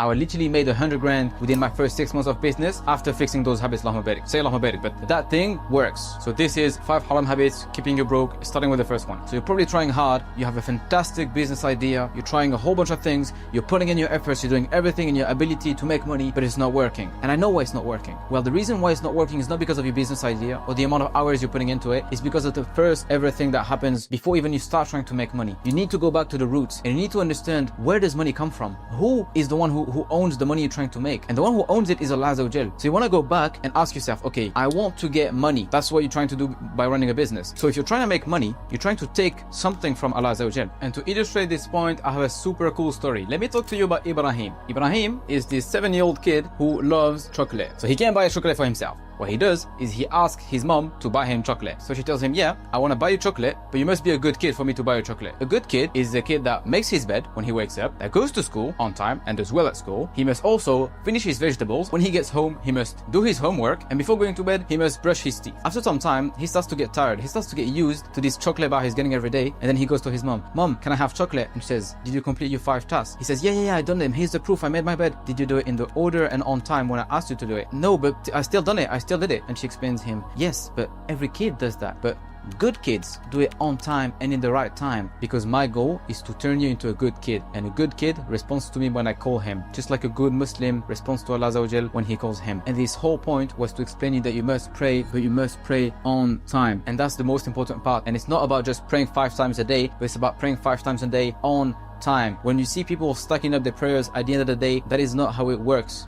I literally made 100 grand within my first 6 months of business after fixing those habits. Allahumma barik. Say Allahumma barik. But that thing works. So this is 5 haram habits keeping you broke, starting with the first one. So you're probably trying hard. You have a fantastic business idea. You're trying a whole bunch of things. You're putting in your efforts. You're doing everything in your ability to make money, but it's not working. And I know why it's not working. Well, the reason why it's not working is not because of your business idea or the amount of hours you're putting into it. It's because of the first everything that happens before even you start trying to make money. You need to go back to the roots and you need to understand, where does money come from? Who is the one who owns the money you're trying to make? And the one who owns it is Allah Azza wa Jal. So you want to go back and ask yourself, okay, I want to get money. That's what you're trying to do by running a business. So if you're trying to make money, you're trying to take something from Allah Azza wa Jal. And to illustrate this point, I have a super cool story. Let me talk to you about Ibrahim. Ibrahim is this 7-year-old kid who loves chocolate. So he can't buy a chocolate for himself. What he does is he asks his mom to buy him chocolate. So she tells him, yeah, I want to buy you chocolate, but you must be a good kid for me to buy you chocolate. A good kid is the kid that makes his bed when he wakes up, that goes to school on time and does well at school. He must also finish his vegetables. When he gets home, he must do his homework, and before going to bed, he must brush his teeth. After some time, he starts to get tired. He starts to get used to this chocolate bar he's getting every day, and then he goes to his mom. Mom, can I have chocolate? And she says, did you complete your 5 tasks? He says, yeah, I done them. Here's the proof. I made my bed. Did you do it in the order and on time when I asked you to do it? No, but I still done it. I still did it. And she explains him, yes, but every kid does that. But good kids do it on time and in the right time, because my goal is to turn you into a good kid, and a good kid responds to me when I call him, just like a good Muslim responds to Allah Azza wa Jal when he calls him. And this whole point was to explain you that you must pray, but you must pray on time, and that's the most important part. And it's not about just praying 5 times a day, but it's about praying 5 times a day on time. When you see people stacking up their prayers at the end of the day, that is not how it works.